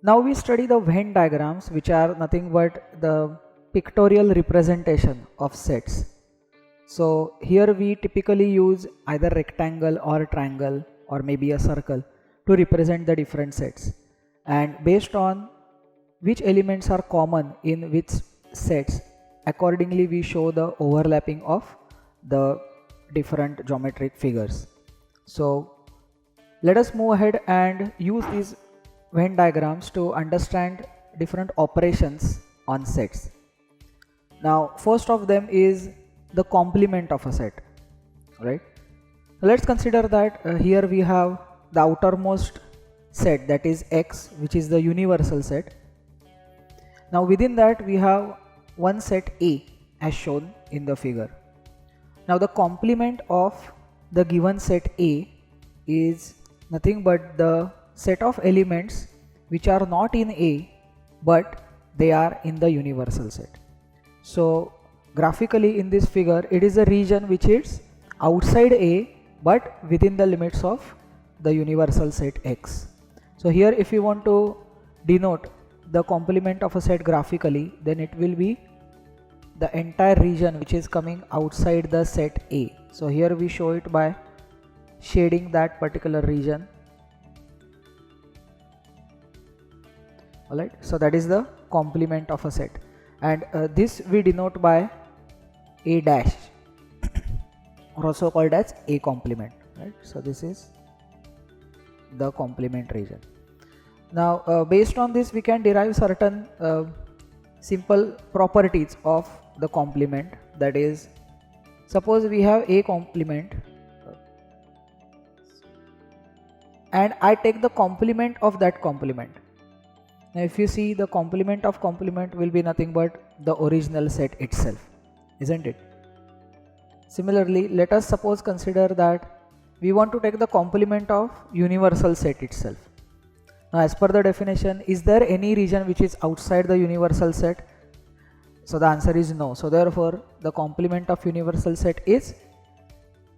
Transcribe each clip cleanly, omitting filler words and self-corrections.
Now we study the Venn diagrams, which are nothing but the pictorial representation of sets. So here we typically use either rectangle or triangle or maybe a circle to represent the different sets, and based on which elements are common in which sets, accordingly we show the overlapping of the different geometric figures. So let us move ahead and use these Venn diagrams to understand different operations on sets. Now first of them is the complement of a set, right? Let's consider that here we have the outermost set, that is X, which is the universal set. Now within that we have one set A as shown in the figure. Now the complement of the given set A is nothing but the set of elements which are not in A but they are in the universal set. So graphically in this figure, it is a region which is outside A but within the limits of the universal set X. So here if you want to denote the complement of a set graphically, then it will be the entire region which is coming outside the set A. So here we show it by shading that particular region. Alright, so that is the complement of a set, and this we denote by A dash or also called as A complement, right? So this is the complement region. Now based on this we can derive certain simple properties of the complement. That is, suppose we have A complement and I take the complement of that complement. Now if you see, the complement of complement will be nothing but the original set itself, isn't it? Similarly, let us suppose consider that we want to take the complement of universal set itself. Now as per the definition, is there any region which is outside the universal set? So the answer is no. So therefore the complement of universal set is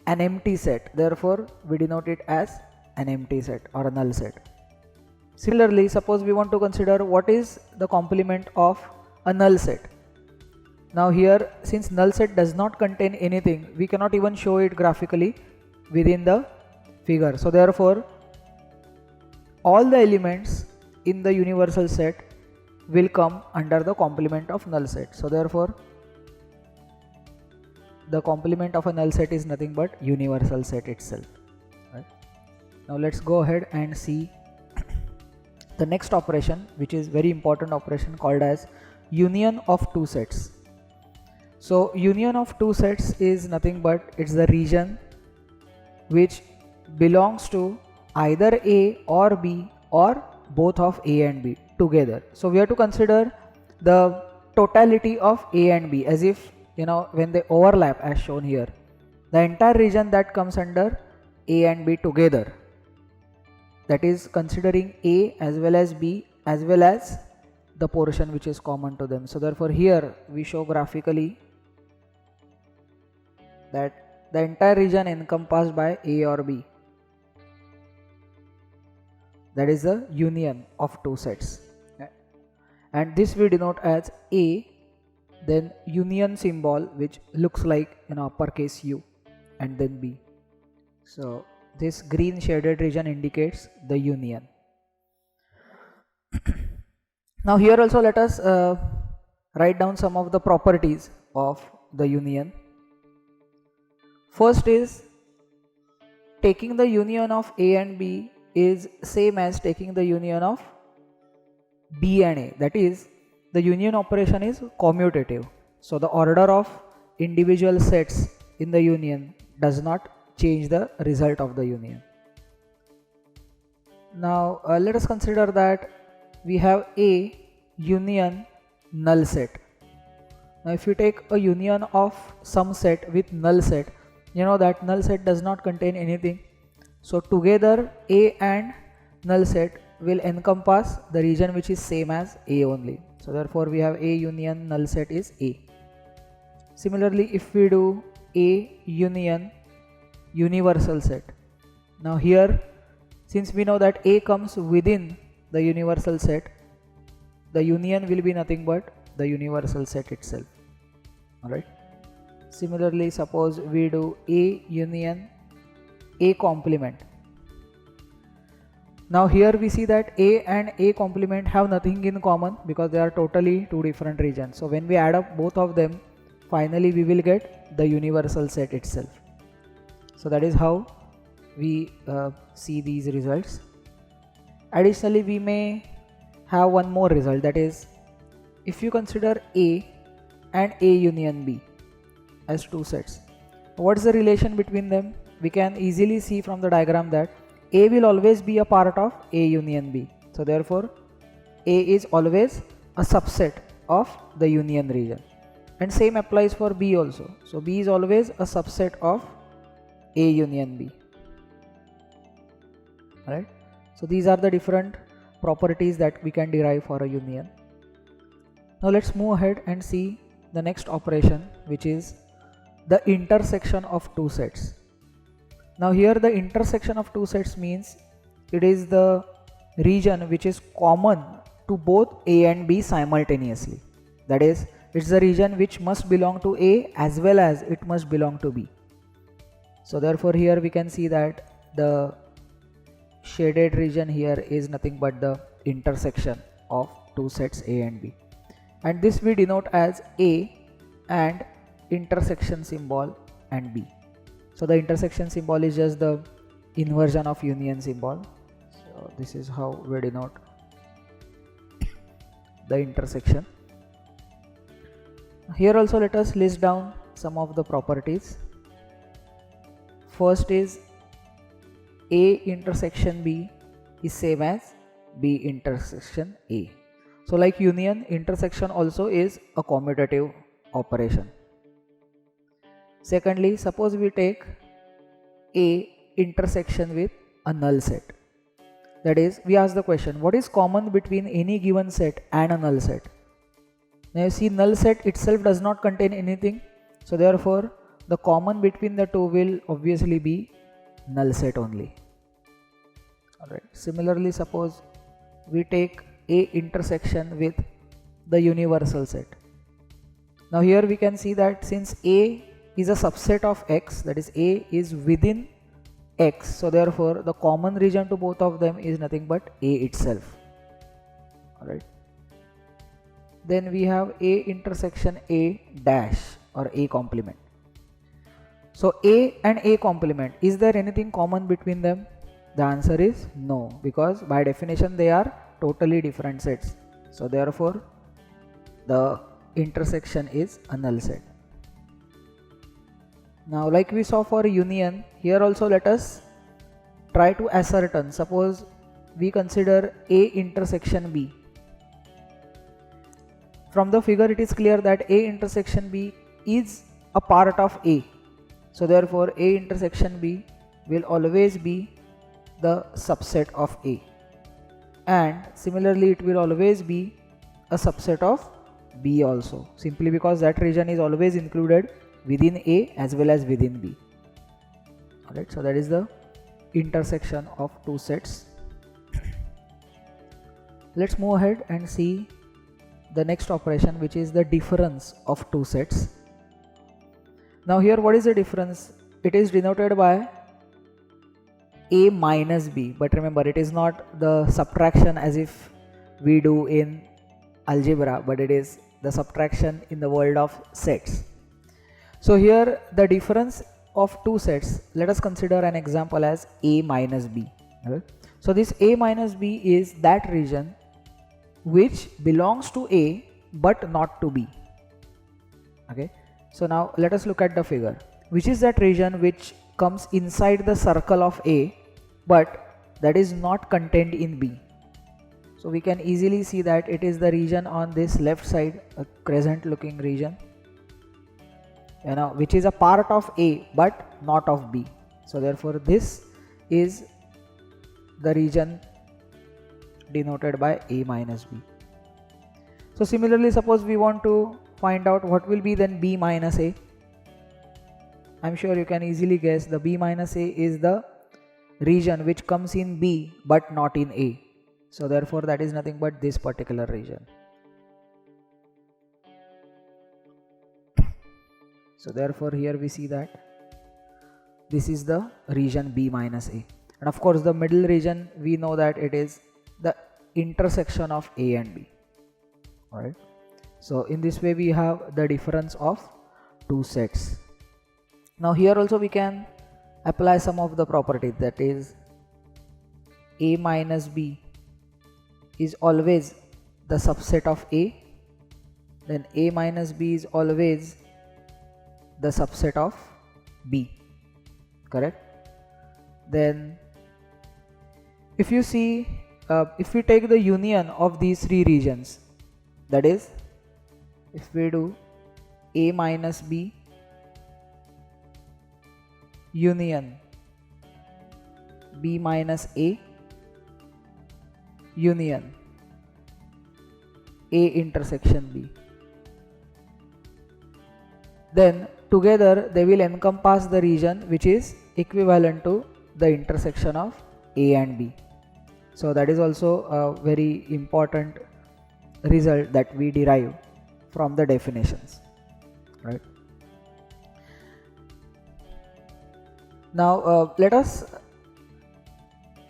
an empty set. Therefore we denote it as an empty set or a null set. Similarly, suppose we want to consider what is the complement of a null set. Now here, since null set does not contain anything, we cannot even show it graphically within the figure. So therefore all the elements in the universal set will come under the complement of null set. So therefore the complement of a null set is nothing but universal set itself, right? Now let's go ahead and see the next operation, which is very important operation called as union of two sets. So union of two sets is nothing but it's the region which belongs to either A or B or both of A and B together. So we have to consider the totality of A and B as if, you know, when they overlap as shown here, the entire region that comes under A and B together, that is considering A as well as B as well as the portion which is common to them. So therefore here we show graphically that the entire region encompassed by A or B, that is the union of two sets, and this we denote as A, then union symbol which looks like an uppercase U, and then B. So this green shaded region indicates the union. Now here also let us write down some of the properties of the union. First is, taking the union of A and B is same as taking the union of B and A, that is the union operation is commutative. So the order of individual sets in the union does not change the result of the union. Now let us consider that we have A union null set. Now if you take a union of some set with null set, you know that null set does not contain anything. So together A and null set will encompass the region which is same as A only. So therefore we have A union null set is A. Similarly, if we do A union universal set, now here since we know that A comes within the universal set, the union will be nothing but the universal set itself. Alright. Similarly, suppose we do A union A complement. Now here we see that A and A complement have nothing in common because they are totally two different regions. So when we add up both of them, finally we will get the universal set itself. So that is how we see these results. Additionally, we may have one more result, that is, if you consider A and A union B as two sets, what is the relation between them? We can easily see from the diagram that A will always be a part of A union B. So therefore, A is always a subset of the union region, and same applies for B also. So B is always a subset of A union B. Alright. So these are the different properties that we can derive for a union. Now let's move ahead and see the next operation, which is the intersection of two sets. Now here the intersection of two sets means it is the region which is common to both A and B simultaneously. That is, it's the region which must belong to A as well as it must belong to B. So therefore here we can see that the shaded region here is nothing but the intersection of two sets A and B, and this we denote as A and intersection symbol and B. So the intersection symbol is just the inversion of union symbol. So this is how we denote the intersection. Here also let us list down some of the properties. First is A intersection B is same as B intersection A. So like union, intersection also is a commutative operation. Secondly, suppose we take A intersection with a null set. That is, we ask the question, what is common between any given set and a null set? Now you see, null set itself does not contain anything. So therefore, the common between the two will obviously be null set only. Alright. Similarly, suppose we take A intersection with the universal set. Now here we can see that since A is a subset of X, that is A is within X, so therefore the common region to both of them is nothing but A itself. Alright. Then we have A intersection A dash or A complement. So A and A complement, is there anything common between them? The answer is no, because by definition they are totally different sets. So therefore the intersection is a null set. Now like we saw for union, here also let us try to ascertain. Suppose we consider A intersection B. From the figure it is clear that A intersection B is a part of A. So therefore A intersection B will always be the subset of A, and similarly it will always be a subset of B also, simply because that region is always included within A as well as within B. Alright, so that is the intersection of two sets. Let's move ahead and see the next operation, which is the difference of two sets. Now here what is the difference? It is denoted by A minus B, but remember it is not the subtraction as if we do in algebra, but it is the subtraction in the world of sets. So here the difference of two sets, let us consider an example as A minus B. Okay? So this A minus B is that region which belongs to A but not to B. Okay. So now let us look at the figure. Which is that region which comes inside the circle of A but that is not contained in B? So we can easily see that it is the region on this left side, a crescent looking region, which is a part of A but not of B. So therefore this is the region denoted by A minus B. So similarly, suppose we want to find out what will be then B minus A. I'm sure you can easily guess the B minus A is the region which comes in B but not in A. So therefore that is nothing but this particular region. So therefore here we see that this is the region B minus A, and of course the middle region we know that it is the intersection of A and B. Alright, so in this way we have the difference of two sets. Now here also we can apply some of the properties, that is A minus B is always the subset of A, then A minus B is always the subset of B, correct? Then if you see, if we take the union of these three regions, that is if we do A minus B union B minus A union A intersection B, then together they will encompass the region which is equivalent to the intersection of A and B. So that is also a very important result that we derive from the definitions, right? Now let us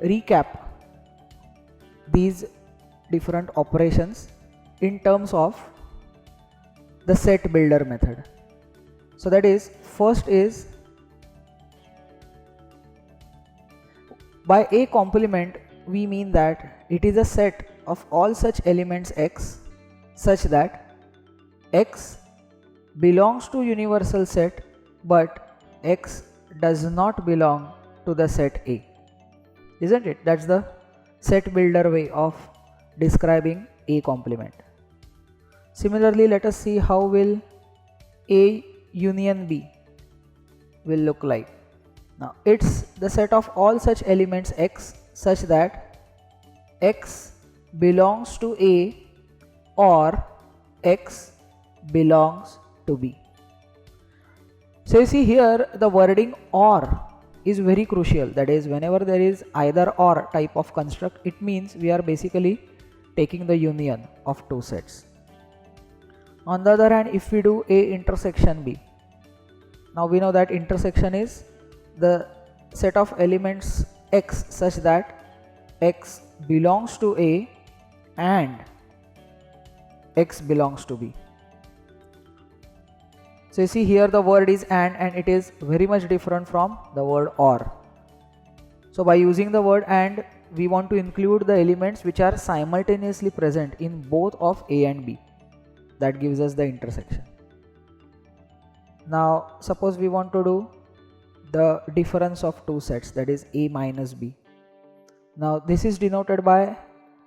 recap these different operations in terms of the set builder method. So that is, first is by A complement we mean that it is a set of all such elements X such that X belongs to universal set but X does not belong to the set A, isn't it? That's the set builder way of describing A complement. Similarly, let us see how will A union B will look like. Now it's the set of all such elements X such that X belongs to A or X belongs to B. So you see here the wording OR is very crucial, that is whenever there is either or type of construct, it means we are basically taking the union of two sets. On the other hand, if we do A intersection B, now we know that intersection is the set of elements X such that X belongs to A and X belongs to B. So you see here the word is and it is very much different from the word or. So by using the word and, we want to include the elements which are simultaneously present in both of A and B. That gives us the intersection. Now suppose we want to do the difference of two sets, that is A minus B. Now this is denoted by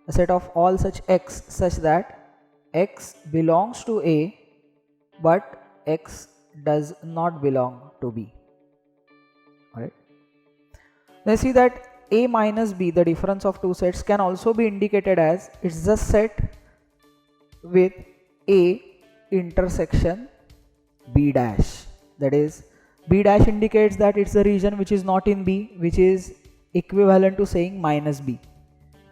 a set of all such X such that X belongs to A but X does not belong to B. Alright. Now see that A minus B, the difference of two sets, can also be indicated as it's the set with A intersection B dash. That is, B dash indicates that it's the region which is not in B, which is equivalent to saying minus B.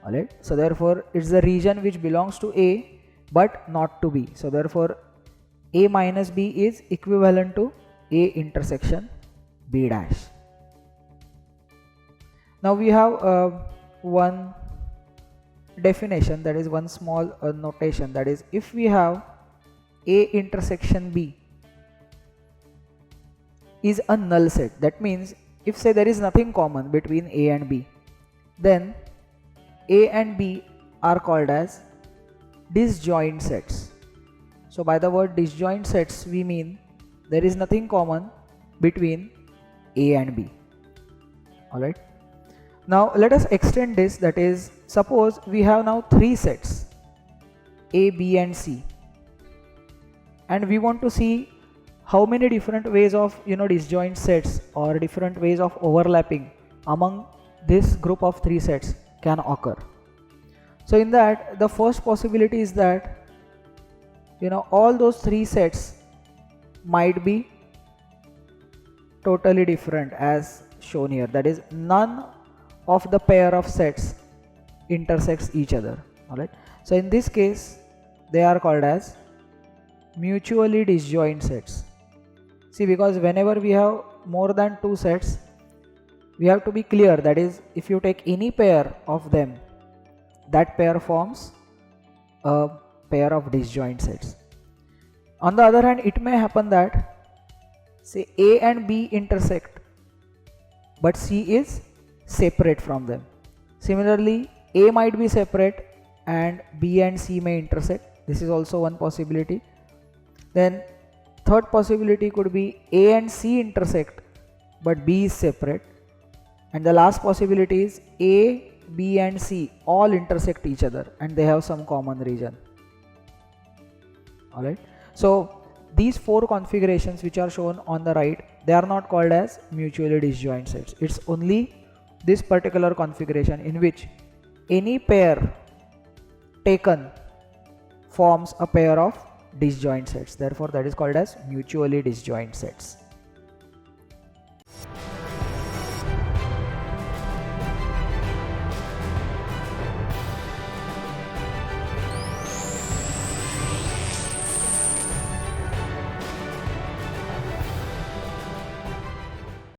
Alright. So therefore it's the region which belongs to A but not to B. So therefore A minus B is equivalent to A intersection B dash. Now we have one definition, that is one small notation, that is if we have A intersection B is a null set, that means if say there is nothing common between A and B, then A and B are called as disjoint sets. So by the word disjoint sets we mean there is nothing common between A and B. Alright. Now let us extend this, that is suppose we have now three sets A, B and C, and we want to see how many different ways of disjoint sets or different ways of overlapping among this group of three sets can occur. So in that, the first possibility is that all those three sets might be totally different as shown here, that is none of the pair of sets intersects each other. Alright, so in this case they are called as mutually disjoint sets. See, because whenever we have more than two sets, we have to be clear, that is, if you take any pair of them, that pair forms a pair of disjoint sets. On the other hand, it may happen that say A and B intersect but C is separate from them. Similarly, A might be separate and B and C may intersect. This is also one possibility. Then third possibility could be A and C intersect but B is separate. And the last possibility is A, B and C all intersect each other and they have some common region. Alright, so these four configurations which are shown on the right, they are not called as mutually disjoint sets. It's only this particular configuration in which any pair taken forms a pair of disjoint sets. Therefore, that is called as mutually disjoint sets.